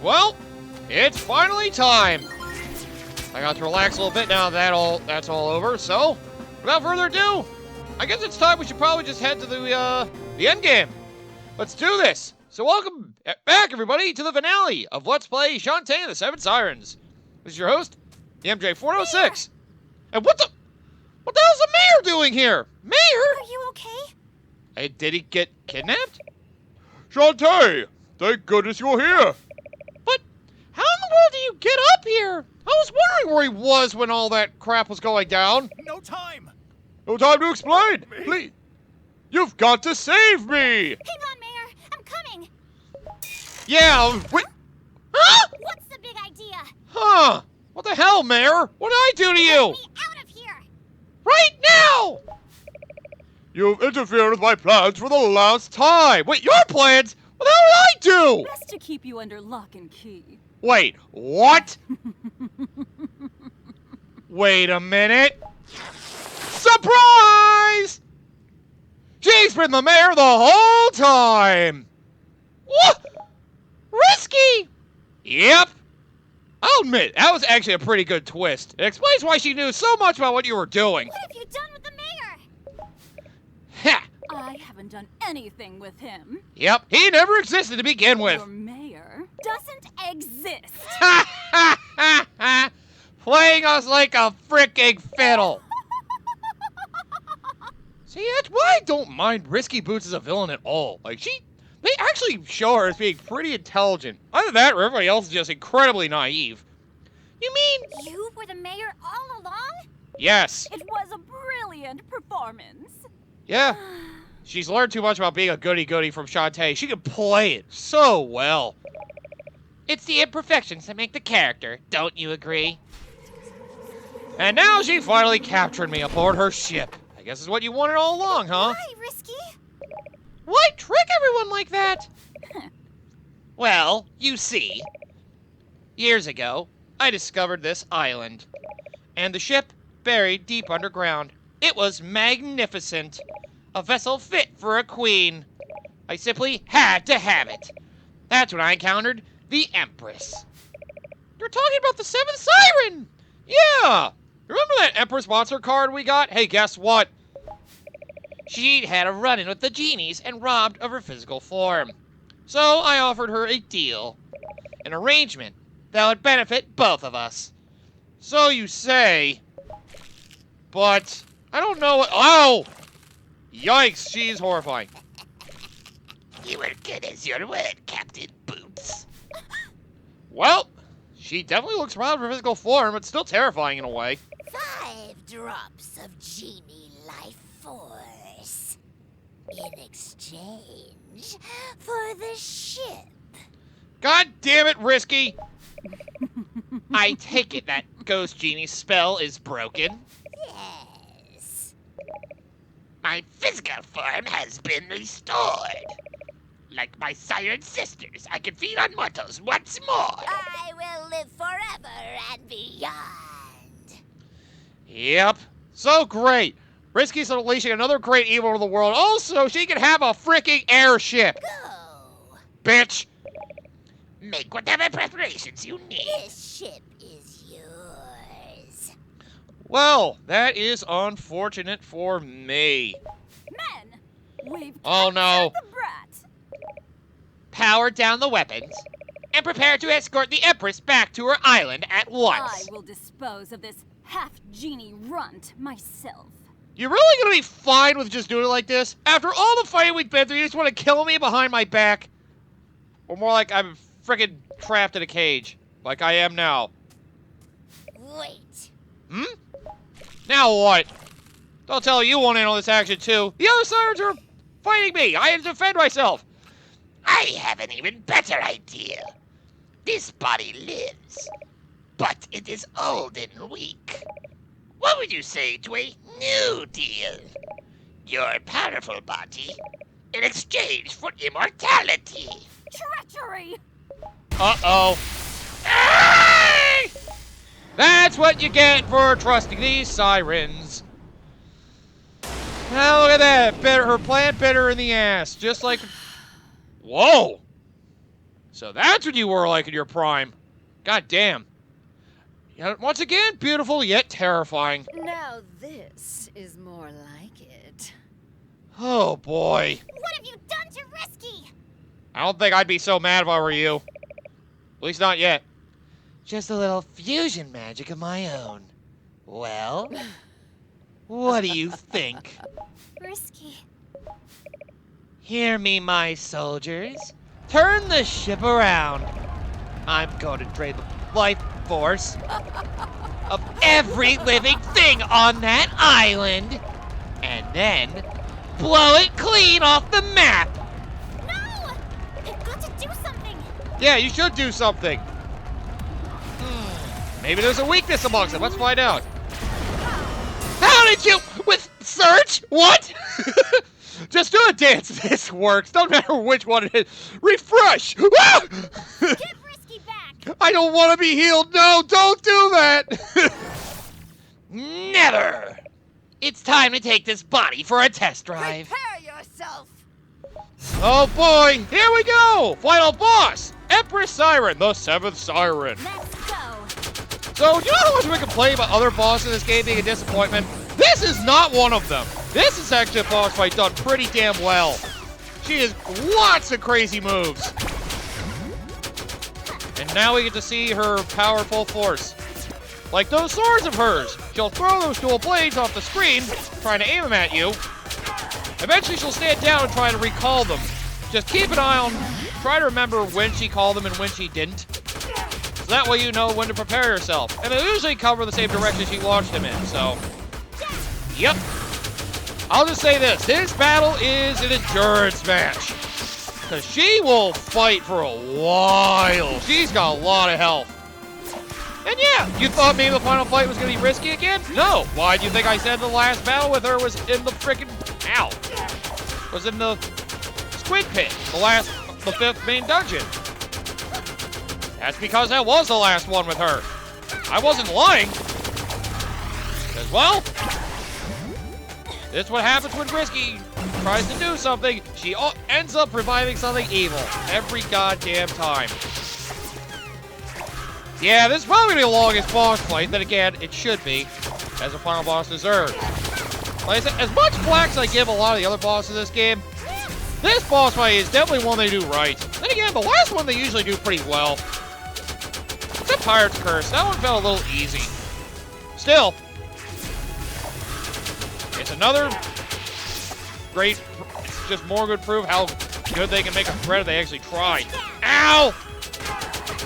Well, it's finally time. I got to relax a little bit now that's all over, so without further ado, I guess it's time we should probably just head to the end game. Let's do this. So welcome back, everybody, to the finale of Let's Play Shantae and the Seven Sirens. This is your host, the MJ406. And what the hell's the mayor doing here? Mayor? Are you okay? Hey, did he get kidnapped? Shantae, thank goodness you're here. But how in the world do you get up here? I was wondering where he was when all that crap was going down. No time. No time to explain. Please. You've got to save me. Hang on, Mayor. I'm coming. Yeah, wait. Huh? What's the big idea? Huh? What the hell, Mayor? What did I do to you? Get me out of here. Right now! You've interfered with my plans for the last Time. Wait, your plans? What the hell did I do? Best to keep you under lock and key. Wait, what? Wait a minute. Surprise! She's been the mayor the whole time. What? Risky? Yep. I'll admit, that was actually a pretty good twist. It explains why she knew so much about what you were doing. What have you done with the mayor? Ha! I haven't done anything with him. Yep, he never existed to begin with. Your mayor doesn't exist. Ha ha ha ha! Playing us like a frickin' fiddle. See, that's why I don't mind Risky Boots as a villain at all. Like, they actually show her as being pretty intelligent. Either that or everybody else is just incredibly naive. You mean? You were the mayor all along? Yes. It was a brilliant performance. Yeah. She's learned too much about being a goody-goody from Shantae. She can play it so well. It's the imperfections that make the character, don't you agree? And now she finally captured me aboard her ship. I guess it's what you wanted all along, huh? Why, Risky? Why trick everyone like that? Well, you see, years ago, I discovered this island, and the ship buried deep underground. It was magnificent, a vessel fit for a queen. I simply had to have it. That's when I encountered the Empress. You're talking about the Seventh Siren! Yeah! Remember that Empress monster card we got? Hey, guess what? She'd had a run-in with the genies and robbed of her physical form. So I offered her a deal. An arrangement that would benefit both of us. So you say. But I don't know what. Oh! Yikes, she's horrifying. You were good as your word, Captain Boots. Well, she definitely looks proud of her physical form, but still terrifying in a way. 5 drops of genie life force in exchange for the ship. God damn it, Risky! I take it that Ghost Genie's spell is broken. Yes. My physical form has been restored. Like my siren sisters, I can feed on mortals once more. I will live forever and beyond. Yep. So great. Risky's unleashing another great evil to the world. Also, she can have a freaking airship. Go. Bitch. Make whatever preparations you need. This ship is yours. Well, that is unfortunate for me. Men, we've Oh no. captured the brat. Power down the weapons and prepare to escort the Empress back to her island at I once. will dispose of this half-genie runt myself. You really gonna be fine with just doing it like this? After all the fighting we've been through, you just want to kill me behind my back? Or more like I'm freaking trapped in a cage, like I am now. Wait. Hmm? Now what? Don't tell you want in on this action too. The other Sirens are fighting me. I had to defend myself. I have an even better idea. This body lives, but it is old and weak. What would you say to a new deal? Your powerful body in exchange for immortality. Treachery! Uh-oh. Hey! That's what you get for trusting these Sirens. Now look at that. Her plan bit her in the ass. Just like... Whoa. So that's what you were like in your prime. God damn. Once again, beautiful yet terrifying. Now this is more like it. Oh boy. What have you done to Risky? I don't think I'd be so mad if I were you. At least not yet. Just a little fusion magic of my own. Well, what do you think? Risky. Hear me, my soldiers. Turn the ship around. I'm going to drain the life force of every living thing on that island, and then blow it clean off the map. No! I've got to do something. Yeah, you should do something. Maybe there's a weakness amongst them. Let's find out. How did you... With search? What? Just do a dance. This works. Don't matter which one it is. Refresh. Ah! Give Risky back. I don't want to be healed. No, don't do that. Never! It's time to take this body for a test drive. Prepare yourself! Oh boy. Here we go. Final boss. Empress Siren, the 7th Siren. Let's go. So, you know how much we complain about other bosses in this game being a disappointment? This is not one of them. This is actually a boss fight done pretty damn well. She has lots of crazy moves. And now we get to see her powerful force. Like those swords of hers. She'll throw those dual blades off the screen, trying to aim them at you. Eventually she'll stand down and try to recall them. Just keep an eye on, try to remember when she called them and when she didn't. So that way you know when to prepare yourself. And they usually cover the same direction she launched them in, so... Yep. I'll just say this battle is an endurance match. Because she will fight for a while. She's got a lot of health. And yeah, you thought maybe the final fight was going to be risky again? No. Why do you think I said the last battle with her was in the frickin'... Ow. Was in the Squid Pit. The 5th main dungeon. That's because that was the last one with her. I wasn't lying. Because, well... This is what happens when Risky tries to do something. She ends up reviving something evil every goddamn time. Yeah, this is probably the longest boss fight. Then again, it should be, as a final boss deserves. Like I said, as much flack as I give a lot of the other bosses in this game, this boss fight is definitely one they do right. Then again, the last one they usually do pretty well. Except Pirate's Curse. That one felt a little easy. Still, it's another great, it's just more good proof how good they can make a threat if they actually try. Ow!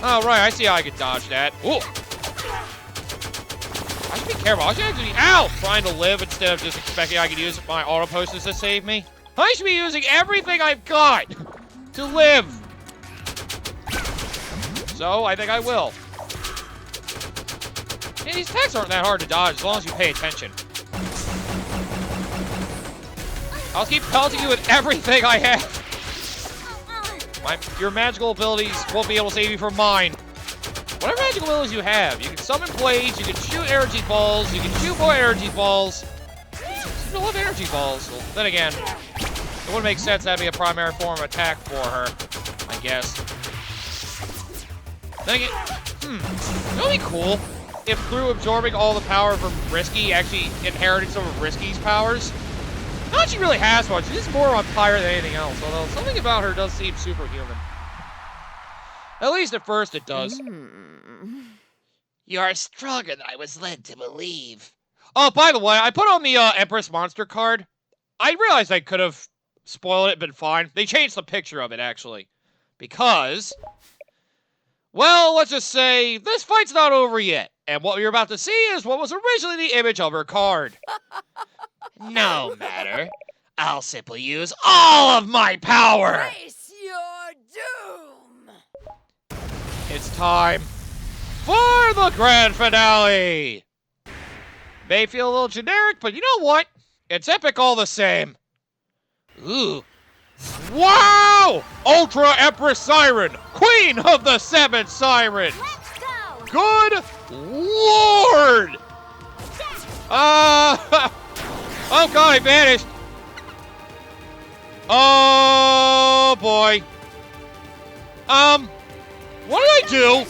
Oh, right, I see how I can dodge that. Ooh! I should be careful. I should actually be, ow! Trying to live instead of just expecting I can use my auto posters to save me. I should be using everything I've got to live. So, I think I will. Yeah, these attacks aren't that hard to dodge as long as you pay attention. I'll keep pelting you with everything I have. Your magical abilities won't be able to save you from mine. Whatever magical abilities you have, you can summon blades, you can shoot energy balls, you can shoot more energy balls. You love energy balls. Well, then again, it wouldn't make sense having a primary form of attack for her, I guess. Then again, it would be cool if through absorbing all the power from Risky, actually inheriting some of Risky's powers. Not that she really has much, she's more on pirate than anything else, although something about her does seem superhuman. At least at first it does. You are stronger than I was led to believe. Oh, by the way, I put on the Empress monster card. I realized I could have spoiled it, been fine. They changed the picture of it, actually. Because, well, let's just say, this fight's not over yet. And what you're about to see is what was originally the image of her card. No matter. I'll simply use all of my power! Face your doom! It's time for the grand finale! May feel a little generic, but you know what? It's epic all the same. Ooh. Wow! Ultra Empress Siren, Queen of the 7 Sirens! Let's go. Good Lord! Oh god, I vanished! Oh boy. What did I do?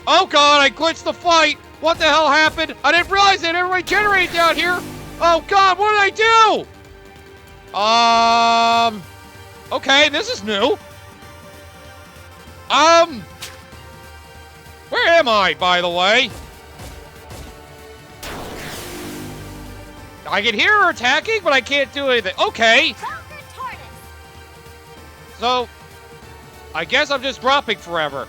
Oh god, I glitched the fight! What the hell happened? I didn't realize that everybody generated down here! Oh god, what did I do? Okay, this is new. Where am I, by the way? I can hear her attacking, but I can't do anything. Okay. So, I guess I'm just dropping forever.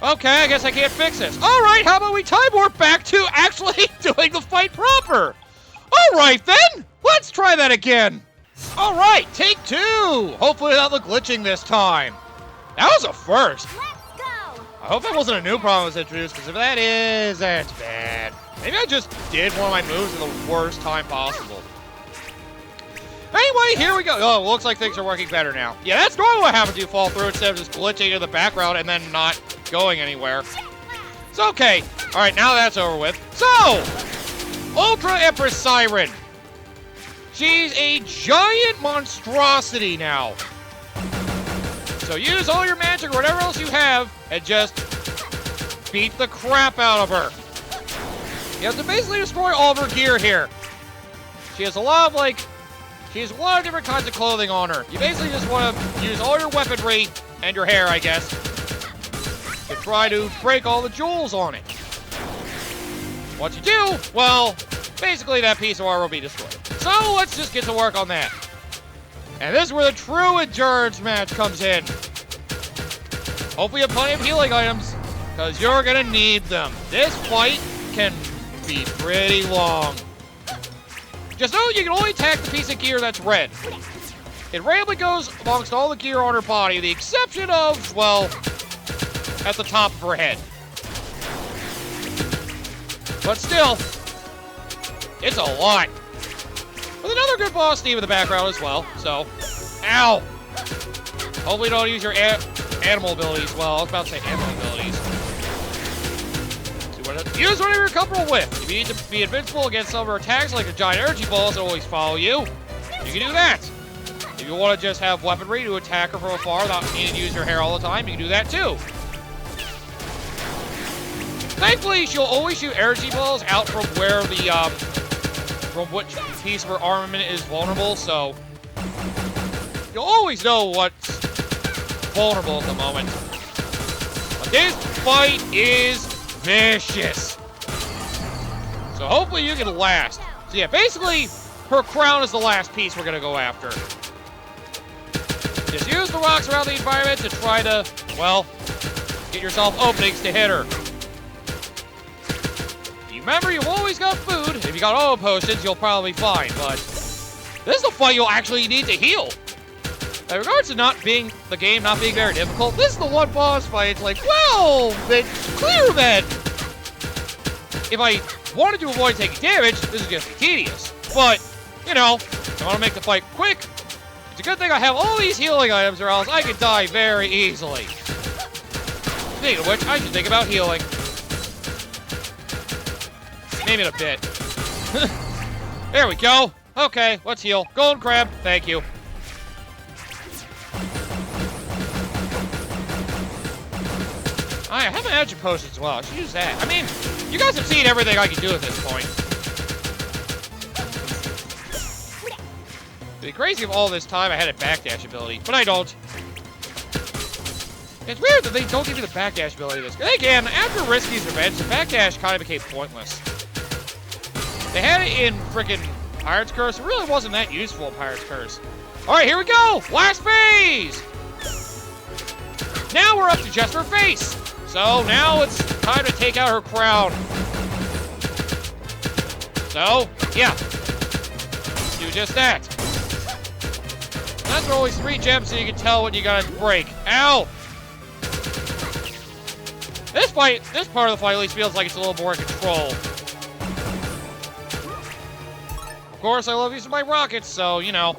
Okay, I guess I can't fix this. Alright, how about we time warp back to actually doing the fight proper? Alright then, let's try that again. Alright, take 2. Hopefully without the glitching this time. That was a first. Let's go. I hope that wasn't a new problem that was introduced, because if that is, that's bad. Maybe I just did one of my moves at the worst time possible. Anyway, here we go. Oh, looks like things are working better now. Yeah, that's normally what happens when you fall through instead of just glitching in the background and then not going anywhere. It's okay. All right, now that's over with. So, Ultra Empress Siren. She's a giant monstrosity now. So use all your magic or whatever else you have and just beat the crap out of her. You have to basically destroy all of her gear here. She has a lot of, she has a lot of different kinds of clothing on her. You basically just want to use all your weaponry and your hair, I guess, to try to break all the jewels on it. What you do, well, basically that piece of armor will be destroyed. So let's just get to work on that. And this is where the true endurance match comes in. Hopefully you have plenty of healing items, because you're going to need them. This fight can be pretty long. Just know you can only attack the piece of gear that's red. It randomly goes amongst all the gear on her body, with the exception of, well, at the top of her head. But still, it's a lot. With another good boss theme in the background as well, so. Ow! Hopefully don't use your animal abilities. Well, I was about to say animal abilities. Use whatever you're comfortable with. If you need to be invincible against some of her attacks, like the giant energy balls that always follow you, you can do that. If you want to just have weaponry to attack her from afar without needing to use your hair all the time, you can do that too. Thankfully, she'll always shoot energy balls out from where the, from which piece of her armament is vulnerable, so you'll always know what's vulnerable at the moment. But this fight is vicious. So hopefully you can last. So yeah, basically, her crown is the last piece we're gonna go after. Just use the rocks around the environment to try to, well, get yourself openings to hit her. Remember, you've always got food. If you got all potions, you'll probably be fine, but this is the fight you'll actually need to heal. In regards to the game not being very difficult, this is the one boss fight. It's like, well, it's clear that if I wanted to avoid taking damage, this is going to be tedious. But, you know, I want to make the fight quick. It's a good thing I have all these healing items, or else I could die very easily. Speaking of which, I should think about healing. Maybe in a bit. There we go. Okay, let's heal. Golden crab, thank you. I have an magic potion as well. I should use that. I mean, you guys have seen everything I can do at this point. It'd be crazy if all this time I had a backdash ability, but I don't. It's weird that they don't give you the backdash ability this. Again, after Risky's revenge, the backdash kind of became pointless. They had it in frickin' Pirate's Curse. It really wasn't that useful in Pirate's Curse. Alright, here we go! Last phase! Now we're up to just her face. So now it's time to take out her crown. So, yeah. Do just that. That's always 3 gems so you can tell when you gotta break. Ow! This part of the fight at least feels like it's a little more in control. Of course, I love using my rockets, so, you know.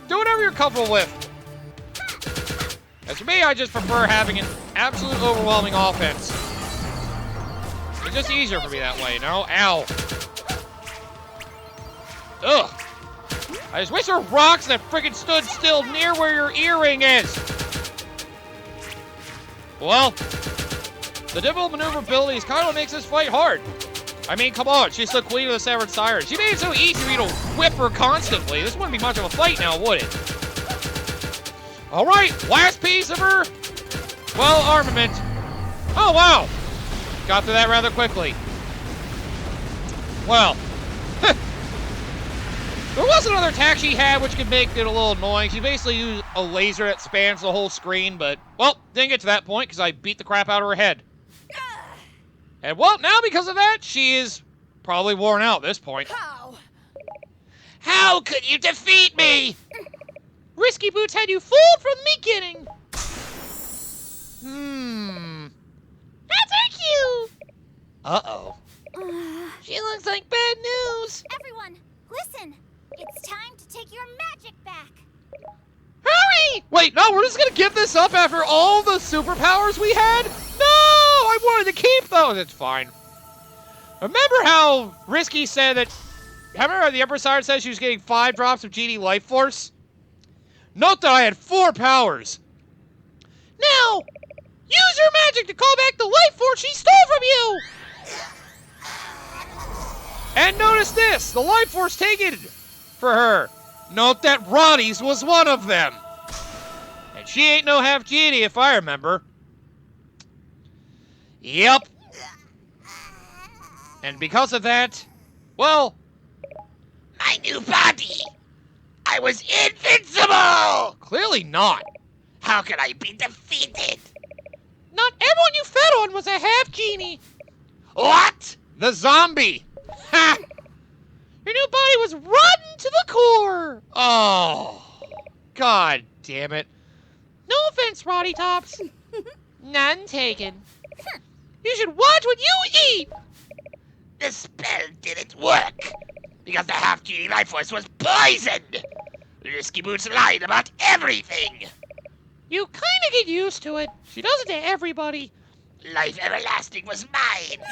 Do whatever you're comfortable with. As for me, I just prefer having an absolute overwhelming offense. It's just easier for me that way, you know? Ow. Ugh. I just wish there were rocks that freaking stood still near where your earring is. Well, the difficult maneuverability is kind of what makes this fight hard. I mean, come on, she's the queen of the Severed Sirens. She made it so easy for you to whip her constantly. This wouldn't be much of a fight now, would it? All right, last piece of her, well, armament. Oh, wow. Got through that rather quickly. Well, there was another attack she had which could make it a little annoying. She basically used a laser that spans the whole screen, but, well, didn't get to that point because I beat the crap out of her head. And, well, now because of that, she is probably worn out at this point. How could you defeat me? Risky Boots had you fooled from the beginning. That's our cue! Uh-oh. She looks like bad news. Everyone, listen. It's time to take your magic back. Hurry! Wait, no, we're just gonna give this up after all the superpowers we had? No! I wanted to keep those. It's fine. Remember how Risky said that... Remember how the Empress Siren said she was getting 5 drops of GD Life Force? Note that I had 4 powers. Now, use your magic to call back the Life Force she stole from you! And notice this, the Life Force taken for her. Note that Ronnie's was one of them. And she ain't no half genie if I remember. Yep. And because of that, well... My new body. I was invincible. Clearly not. How could I be defeated? Not everyone you fed on was a half genie. What? The zombie. Ha! Your new body was rotten to the core. Oh. God damn it. No offense, Roddy Tops. None taken. You should watch what you eat. The spell didn't work because the half-genie life force was poisoned. Risky Boots lied about everything. You kind of get used to it. She does it to everybody. Life everlasting was mine.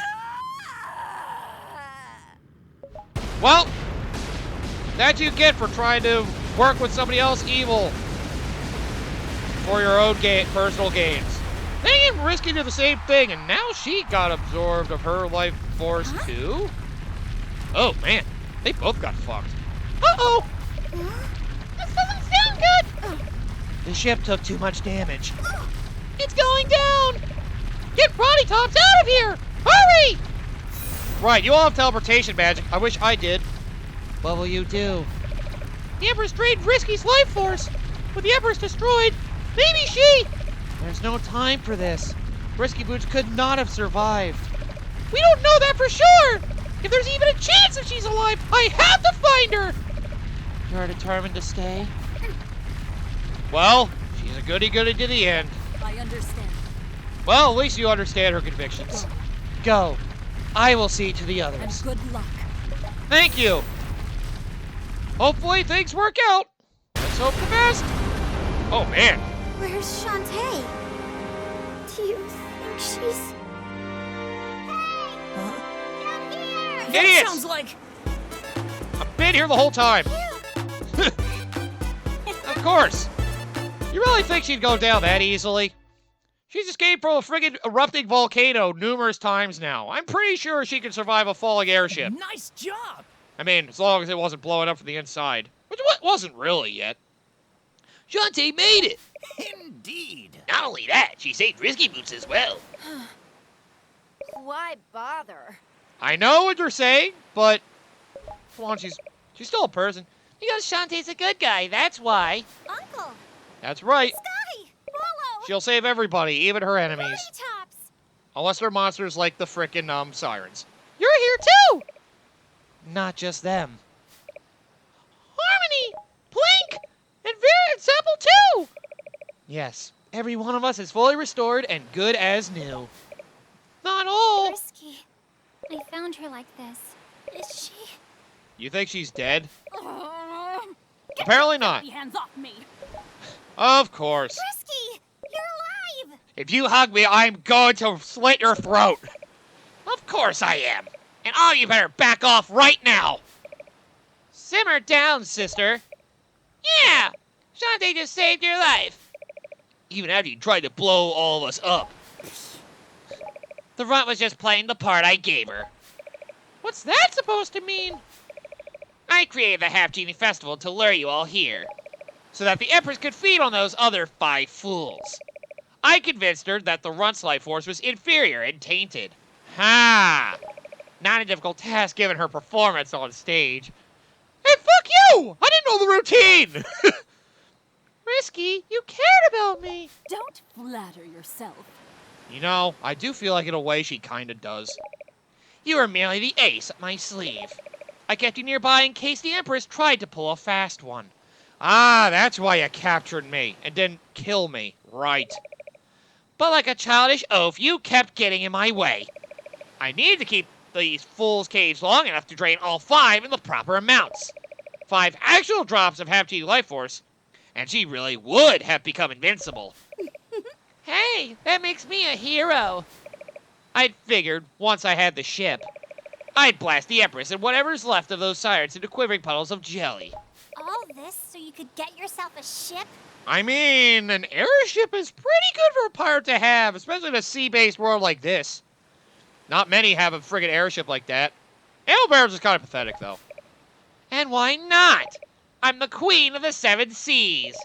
Well, that you get for trying to work with somebody else evil for your own personal gains. They and Risky did the same thing, and now she got absorbed of her life force too. Oh man, they both got fucked. Uh-oh! This doesn't sound good! The ship took too much damage. It's going down! Get Roddy Tops out of here! Hurry! Right, you all have teleportation magic. I wish I did. What will you do? The Empress drained Risky's life force. With the Empress destroyed, maybe she... There's no time for this. Risky Boots could not have survived. We don't know that for sure! If there's even a chance that she's alive, I have to find her! You're determined to stay? Well, she's a goody-goody to the end. I understand. Well, at least you understand her convictions. Go. I will see to the And others. good luck. Thank you. Hopefully things work out. Let's hope the best. Oh, man. Where's Shantae? Do you think she's... Hey! Down here! That Idiots! sounds like... I've been here the whole time. Of course. You really think she'd go down that easily? She's escaped from a friggin' erupting volcano numerous times now. I'm pretty sure she can survive a falling airship. Nice job! I mean, as long as it wasn't blowing up from the inside. Which wasn't really yet. Shantae made it! Indeed. Not only that, she saved Risky Boots as well. Why bother? I know what you're saying, but... Come on, she's still a person. Because Shantae's a good guy, that's why. Uncle! That's right. Scotty! Rollo! She'll save everybody, even her enemies. Roddy Tops! Unless they're monsters like the frickin' Sirens. You're here too! Not just them. Harmony! Blink! And Vera and Sample too! Yes, every one of us is fully restored and good as new. Not all! Risky. I found her like this. Is she? You think she's dead? Get Apparently your not. dirty hands off me. Of course. Risky! You're alive! If you hug me, I'm going to slit your throat. Of course I am. And all you better back off right now. Simmer down, sister. Yeah! Shantae just saved your life. Even after you tried to blow all of us up. The runt was just playing the part I gave her. What's that supposed to mean? I created the Half Genie Festival to lure you all here, so that the Empress could feed on those other 5 fools. I convinced her that the runt's life force was inferior and tainted. Ha! Not a difficult task given her performance on stage. Hey, fuck you! I didn't know the routine! Risky, you cared about me. Don't flatter yourself. You know, I do feel like in a way she kinda does. You were merely the ace up my sleeve. I kept you nearby in case the Empress tried to pull a fast one. Ah, that's why you captured me and didn't kill me. Right. But like a childish oaf, you kept getting in my way. I needed to keep these fools caged long enough to drain all 5 in the proper amounts. 5 actual drops of Half Genie Life Force, and she really would have become invincible. Hey, that makes me a hero. I'd figured, once I had the ship, I'd blast the Empress and whatever's left of those Sirens into quivering puddles of jelly. All this so you could get yourself a ship? I mean, an airship is pretty good for a pirate to have, especially in a sea-based world like this. Not many have a friggin' airship like that. Alebear's is kind of pathetic, though. And why not? I'm the queen of the 7 seas.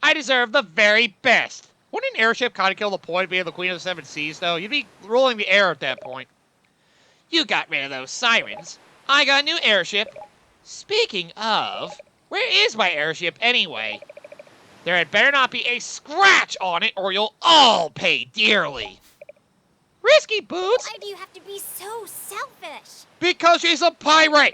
I deserve the very best. Wouldn't an airship kind of kill the point of being the queen of the 7 seas, though? You'd be ruling the air at that point. You got rid of those Sirens. I got a new airship. Speaking of, where is my airship anyway? There had better not be a scratch on it, or you'll all pay dearly. Risky Boots! Why do you have to be so selfish? Because she's a pirate!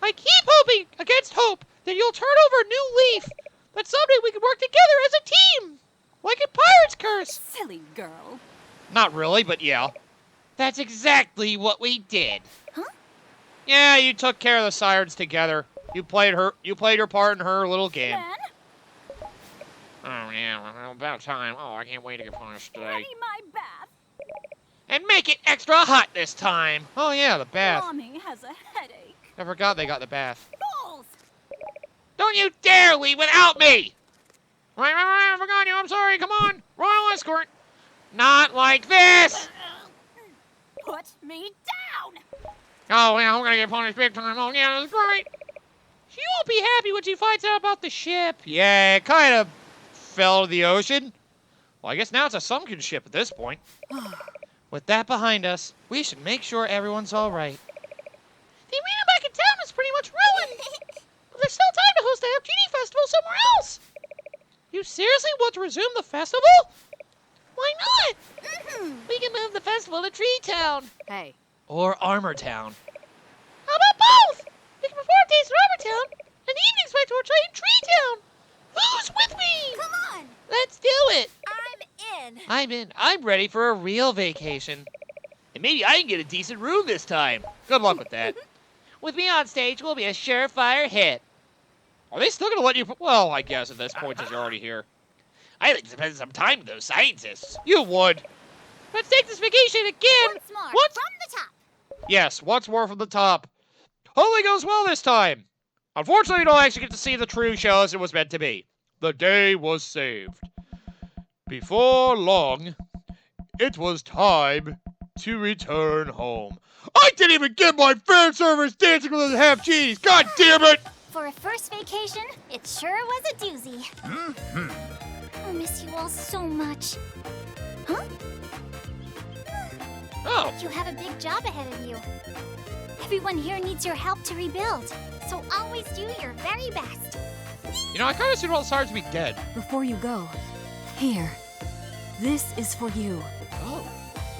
I keep hoping against hope that you'll turn over a new leaf. That someday we can work together as a team. Like in Pirate's Curse. Silly girl. Not really, but yeah. That's exactly what we did. Huh? Yeah, you took care of the Sirens together. You played your part in her little game. Then, Oh yeah, about time. Oh, I can't wait to get punished today. ready my bath. And make it extra hot this time. Oh yeah, the bath. Mommy has a headache. I forgot they got the bath. Balls! Don't you dare leave without me! Right, I forgot you. I'm sorry. Come on. Royal escort. Not like this! Put me down! Oh, yeah, I'm gonna get punished big time. Oh, yeah, that's great. She won't be happy when she finds out about the ship. Yeah, it kind of fell to the ocean. Well, I guess now it's a sunken ship at this point. With that behind us, we should make sure everyone's all right. The arena back in town is pretty much ruined. But there's still time to host a Half Genie Festival somewhere else. You seriously want to resume the festival? Why not? We can move the festival to Tree Town. Hey, Or Armor Town. How about both? We can perform days in Armor Town, and the evenings back to our train in Tree Town. Who's with me? Come on! Let's do it. I'm in! I'm in. I'm ready for a real vacation. And maybe I can get a decent room this time. Good luck with that. With me on stage, we'll be a surefire hit. Are they still going to let you... Well, I guess at this point, since you're already here. I'd like to spend some time with those scientists. You would. Let's take this vacation again. Once more, What? from the top! Yes, once more from the top. Hopefully goes well this time. Unfortunately, we don't actually get to see the true show as it was meant to be. The day was saved. Before long, it was time to return home. I didn't even get my fan service dancing with the Half Genies. God damn it! For a first vacation, it sure was a doozy. I'll miss you all so much. Huh? Oh, You have a big job ahead of you. Everyone here needs your help to rebuild, so always do your very best. you know, I kind of assumed all the Sirens would be dead. before you go, here. This is for you. Oh.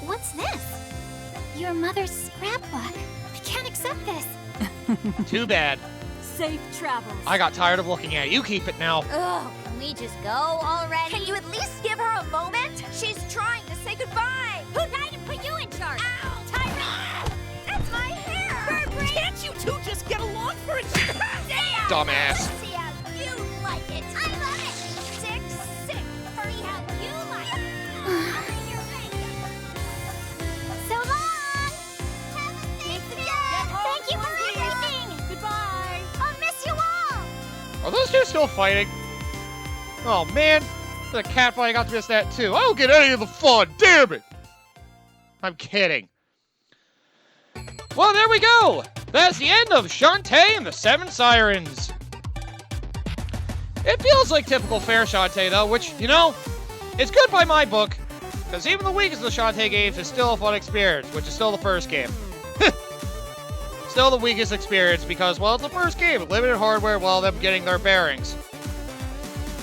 What's this? Your mother's scrapbook. I can't accept this. Too bad. Safe travels. I got tired of looking at it. You keep it now. Ugh, can we just go already? Can you at least give her a moment? She's trying to say goodbye. Who died and put you in charge? Ow! Tyrant! That's my hair! Can't you two just get along for a change? Dumbass. See how you like it. I love it. Sick, sick. Hurry how you like it. So long. Have a safe day. Thank you for everything. Goodbye. I'll miss you all. Are those two still still fighting? Oh, man. The cat fight, I got to miss that, too. I don't get any of the fun. Damn it. I'm kidding. Well, there we go. That's the end of Shantae and the 7 Sirens. It feels like typical fair Shantae, though, which, you know, it's good by my book. Because even the weakest of the Shantae games is still a fun experience, which is still the first game. Still the weakest experience because, well, it's the first game with limited hardware while them getting their bearings.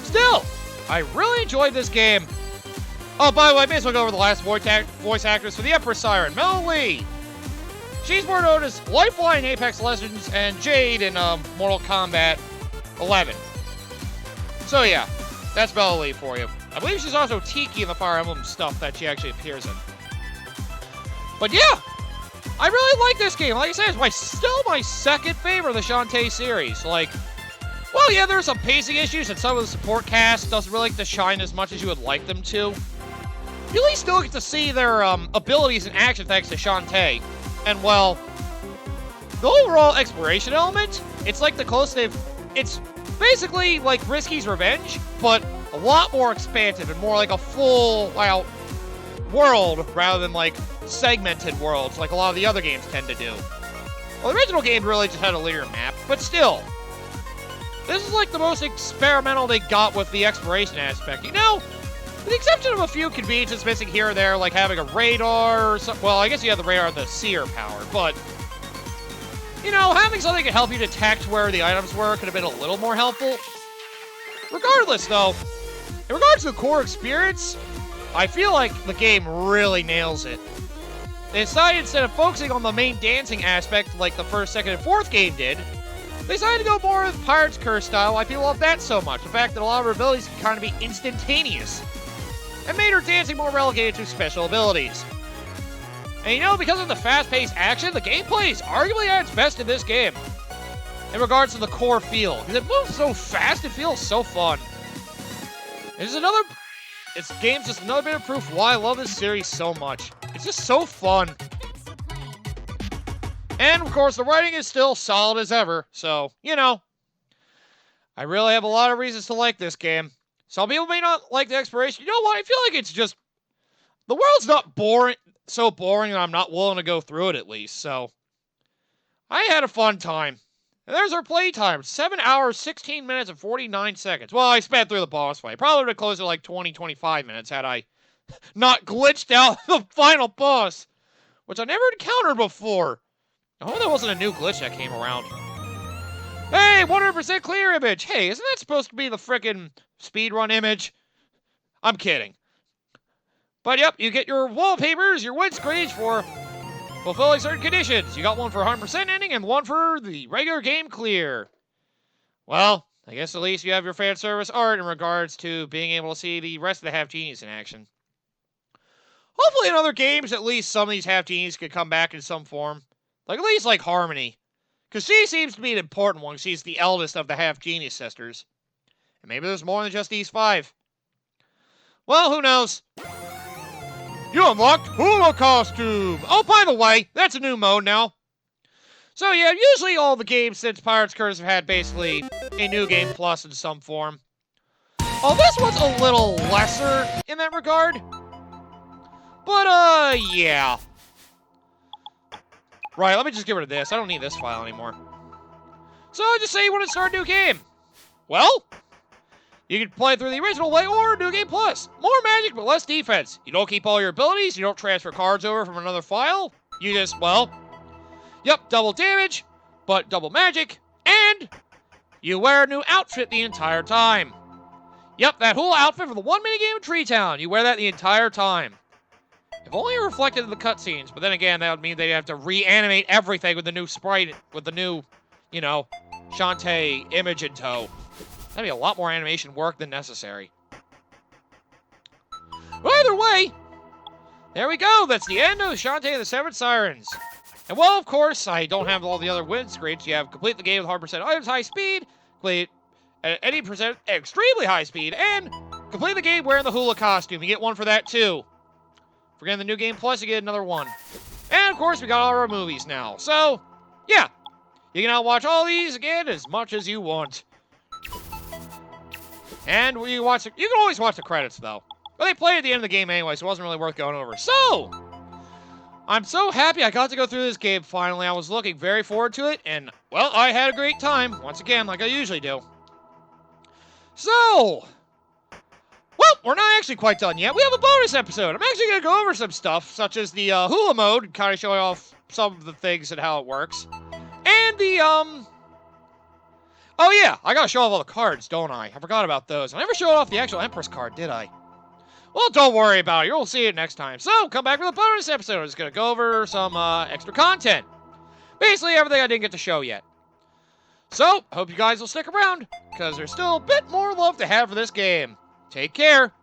Still, I really enjoyed this game. Oh, by the way, I may as well go over the last voice actress for the Empress Siren, Mel Lee. She's more known as Lifeline Apex Legends and Jade in Mortal Kombat 11. So yeah, that's Mel Lee for you. I believe she's also Tiki in the Fire Emblem stuff that she actually appears in. But yeah, I really like this game. Like I said, it's still my second favorite of the Shantae series. Like, well, yeah, there's some pacing issues, and some of the support cast doesn't really get to shine as much as you would like them to. You at least still get to see their abilities and action thanks to Shantae. And, well, the overall exploration element, it's like the closest it's basically like Risky's Revenge, but a lot more expansive and more like a full-out world rather than, like, segmented worlds like a lot of the other games tend to do. Well, the original game really just had a linear map, but still, this is like the most experimental they got with the exploration aspect. You know, with the exception of a few conveniences missing here or there, like having a radar or something. Well, I guess you have the radar and the seer power, but, you know, having something to help you detect where the items were could have been a little more helpful. Regardless, though, in regards to the core experience, I feel like the game really nails it. They decided instead of focusing on the main dancing aspect like the first, second, and fourth game did, they decided to go more with Pirate's Curse style. I love that so much. The fact that a lot of her abilities can kind of be instantaneous. And made her dancing more relegated to special abilities. And you know, because of the fast-paced action, the gameplay is arguably at its best in this game. In regards to the core feel. Because it moves so fast, it feels so fun. This game's just another bit of proof why I love this series so much. It's just so fun. And, of course, the writing is still solid as ever, so, you know. I really have a lot of reasons to like this game. Some people may not like the exploration. You know what? I feel like it's just... the world's not so boring that I'm not willing to go through it, at least, so... I had a fun time. And there's our playtime. 7 hours, 16 minutes, and 49 seconds. Well, I sped through the boss fight. Probably would have closed to like 20, 25 minutes had I not glitched out the final boss. Which I never encountered before. I hope there wasn't a new glitch that came around. Hey, 100% clear image. Hey, isn't that supposed to be the frickin' speedrun image? I'm kidding. But yep, you get your wallpapers, your windscreens for fulfilling certain conditions. You got one for 100% ending and one for the regular game clear. Well, I guess at least you have your fan service art in regards to being able to see the rest of the Half Genies in action. Hopefully in other games, at least some of these Half Genies could come back in some form. Like, at least like Harmony. Because she seems to be an important one. She's the eldest of the Half Genie sisters. And maybe there's more than just these 5. Well, who knows? You unlocked Hula Costume! Oh, by the way, that's a new mode now. So yeah, usually all the games since Pirate's Curse have had basically a New Game Plus in some form. Oh, this one's a little lesser in that regard. But, yeah. Right, let me just get rid of this. I don't need this file anymore. So, just say you want to start a new game. Well, you can play through the original way or New Game Plus. More magic, but less defense. You don't keep all your abilities. You don't transfer cards over from another file. You just, well, yep, double damage, but double magic. And you wear a new outfit the entire time. Yep, that whole outfit from the one minigame of Tree Town. You wear that the entire time. If only reflected in the cutscenes, but then again, that would mean they'd have to reanimate everything with the new sprite, with the new, you know, Shantae image in tow. That'd be a lot more animation work than necessary. Well, either way, there we go. That's the end of Shantae and the 7 Sirens. And well, of course, I don't have all the other win screens. You have complete the game with 100% items, high speed, complete at any percent extremely high speed, and complete the game wearing the hula costume. You get one for that too. For getting the New Game Plus, you get another one. And of course, we got all our movies now. So, yeah, you can now watch all these again as much as you want. And you can always watch the credits, though. But they play at the end of the game anyway, so it wasn't really worth going over. So, I'm so happy I got to go through this game finally. I was looking very forward to it, and, well, I had a great time. Once again, like I usually do. So, well, we're not actually quite done yet. We have a bonus episode. I'm actually going to go over some stuff, such as the hula mode, kind of showing off some of the things and how it works. And the, oh yeah, I gotta show off all the cards, don't I? I forgot about those. I never showed off the actual Empress card, did I? Well, don't worry about it. You'll see it next time. So, come back for the bonus episode. I'm just gonna go over some extra content. Basically, everything I didn't get to show yet. So, hope you guys will stick around, because there's still a bit more love to have for this game. Take care.